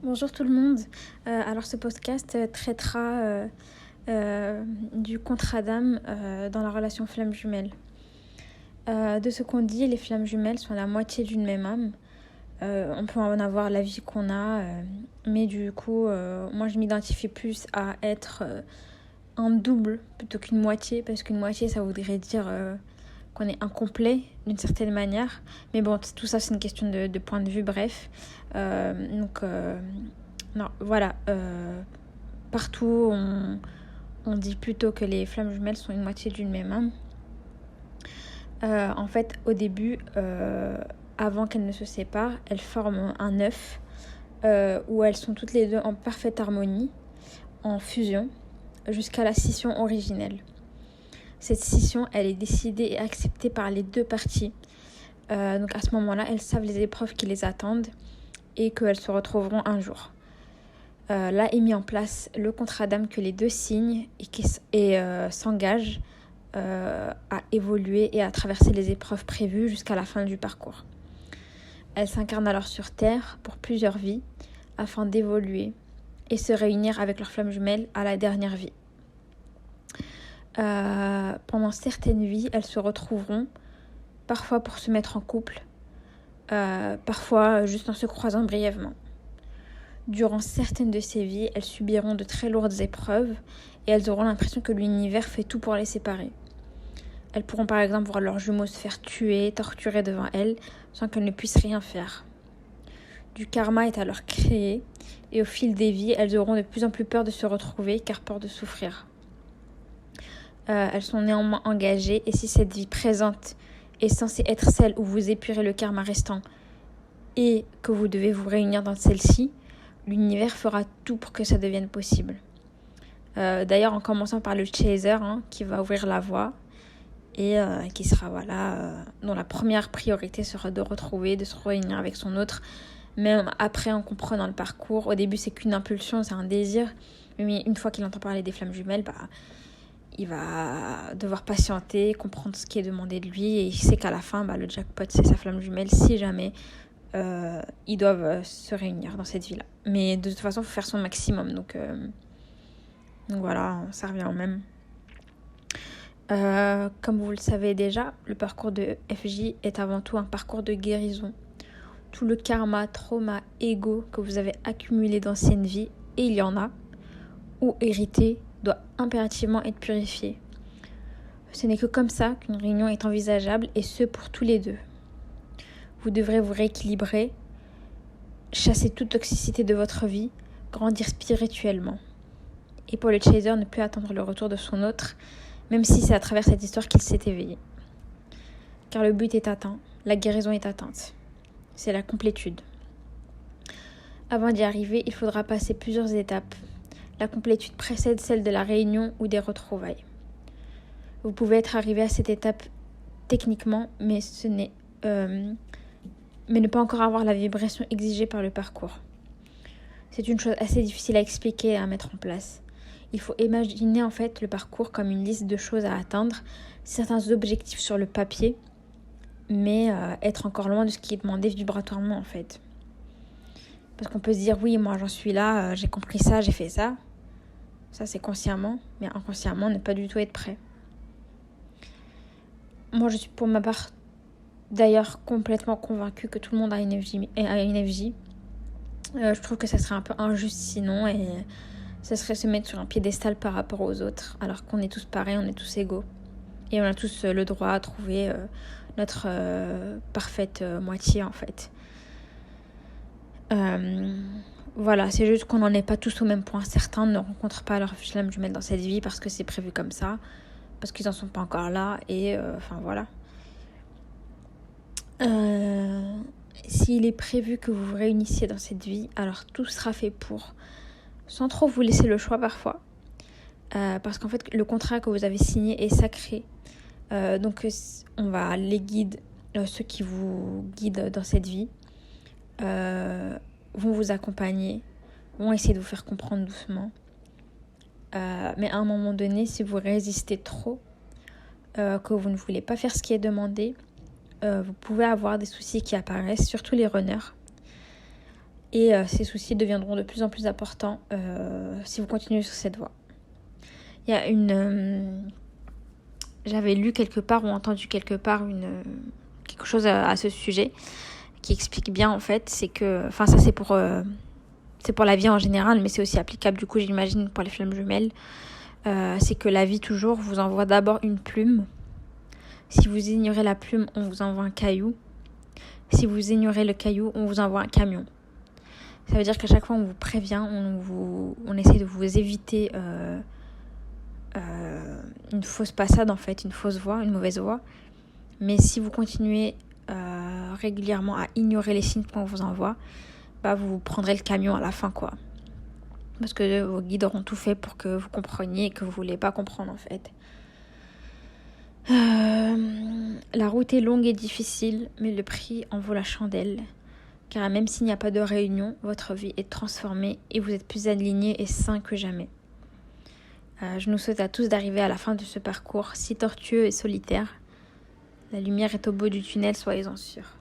Bonjour tout le monde. Alors ce podcast traitera du contrat d'âme dans la relation flamme jumelle. De ce qu'on dit, les flammes jumelles sont la moitié d'une même âme. On peut en avoir la vie qu'on a, mais du coup, moi je m'identifie plus à être un double plutôt qu'une moitié, parce qu'une moitié ça voudrait dire qu'on est incomplet d'une certaine manière. Mais bon, tout ça c'est une question de point de vue, bref. Non, voilà. Partout, on dit plutôt que les flammes jumelles sont une moitié d'une même âme. En fait, au début, avant qu'elles ne se séparent, elles forment un œuf où elles sont toutes les deux en parfaite harmonie, en fusion, jusqu'à la scission originelle. Cette scission, elle est décidée et acceptée par les deux parties. Donc à ce moment-là, elles savent les épreuves qui les attendent et qu'elles se retrouveront un jour. Là est mis en place le contrat d'âme que les deux signent et s'engagent à évoluer et à traverser les épreuves prévues jusqu'à la fin du parcours. Elles s'incarnent alors sur Terre pour plusieurs vies afin d'évoluer et se réunir avec leurs flammes jumelles à la dernière vie. Pendant certaines vies, elles se retrouveront parfois pour se mettre en couple, parfois juste en se croisant brièvement. Durant certaines de ces vies, elles subiront de très lourdes épreuves et elles auront l'impression que l'univers fait tout pour les séparer. Elles pourront par exemple voir leurs jumeaux se faire tuer, torturer devant elles, sans qu'elles ne puissent rien faire. Du karma est alors créé et au fil des vies, elles auront de plus en plus peur de se retrouver car peur de souffrir. Elles sont néanmoins engagées et si cette vie présente est censée être celle où vous épurez le karma restant et que vous devez vous réunir dans celle-ci, l'univers fera tout pour que ça devienne possible. D'ailleurs, en commençant par le chaser qui va ouvrir la voie et qui sera dont la première priorité sera de retrouver, de se réunir avec son autre. Même après, en comprenant le parcours, au début c'est qu'une impulsion, c'est un désir, mais une fois qu'il entend parler des flammes jumelles, il va devoir patienter, comprendre ce qui est demandé de lui et il sait qu'à la fin, le jackpot c'est sa flamme jumelle si jamais ils doivent se réunir dans cette vie-là. Mais de toute façon, il faut faire son maximum. Donc voilà, ça revient au même. Comme vous le savez déjà, le parcours de FJ est avant tout un parcours de guérison. Tout le karma, trauma, ego que vous avez accumulé d'anciennes vies, et il y en a, ou hérité, doit impérativement être purifié. Ce n'est que comme ça qu'une réunion est envisageable, et ce pour tous les deux. Vous devrez vous rééquilibrer, chasser toute toxicité de votre vie, grandir spirituellement. Et pour le chaser, ne plus attendre le retour de son autre, même si c'est à travers cette histoire qu'il s'est éveillé. Car le but est atteint, la guérison est atteinte. C'est la complétude. Avant d'y arriver, il faudra passer plusieurs étapes. La complétude précède celle de la réunion ou des retrouvailles. Vous pouvez être arrivé à cette étape techniquement, mais ne pas encore avoir la vibration exigée par le parcours. C'est une chose assez difficile à expliquer et à mettre en place. Il faut imaginer en fait le parcours comme une liste de choses à atteindre, certains objectifs sur le papier, mais être encore loin de ce qui est demandé vibratoirement en fait. Parce qu'on peut se dire oui, moi j'en suis là, j'ai compris ça, j'ai fait ça. Ça c'est consciemment, mais inconsciemment ne pas du tout être prêt. Moi je suis pour ma part d'ailleurs complètement convaincue que tout le monde a une FJ. Je trouve que ça serait un peu injuste sinon et ça serait se mettre sur un piédestal par rapport aux autres alors qu'on est tous pareils, on est tous égaux et on a tous le droit à trouver notre parfaite moitié en fait. Voilà, c'est juste qu'on n'en est pas tous au même point. Certains ne rencontrent pas leur flamme jumelle dans cette vie parce que c'est prévu comme ça, parce qu'ils n'en sont pas encore là et voilà. S'il est prévu que vous vous réunissiez dans cette vie, alors tout sera fait pour, sans trop vous laisser le choix parfois, parce qu'en fait le contrat que vous avez signé est sacré, donc on va les guides, ceux qui vous guident dans cette vie, vont vous accompagner, vont essayer de vous faire comprendre doucement, mais à un moment donné, si vous résistez trop, que vous ne voulez pas faire ce qui est demandé, vous pouvez avoir des soucis qui apparaissent, surtout les runners. Et ces soucis deviendront de plus en plus importants si vous continuez sur cette voie. Il y a j'avais lu quelque part ou entendu quelque part quelque chose à ce sujet qui explique bien en fait, c'est que, enfin ça c'est pour la vie en général, mais c'est aussi applicable du coup j'imagine pour les flammes jumelles, c'est que la vie toujours vous envoie d'abord une plume. Si vous ignorez la plume, on vous envoie un caillou. Si vous ignorez le caillou, on vous envoie un camion. Ça veut dire qu'à chaque fois on vous prévient, on essaie de vous éviter une fausse passade en fait, une fausse voie, une mauvaise voie. Mais si vous continuez régulièrement à ignorer les signes qu'on vous envoie, vous prendrez le camion à la fin quoi. Parce que vos guides auront tout fait pour que vous compreniez et que vous ne voulez pas comprendre en fait. La route est longue et difficile, mais le prix en vaut la chandelle. Car même s'il n'y a pas de réunion, votre vie est transformée et vous êtes plus aligné et sain que jamais. Je nous souhaite à tous d'arriver à la fin de ce parcours si tortueux et solitaire. La lumière est au bout du tunnel, soyez-en sûrs.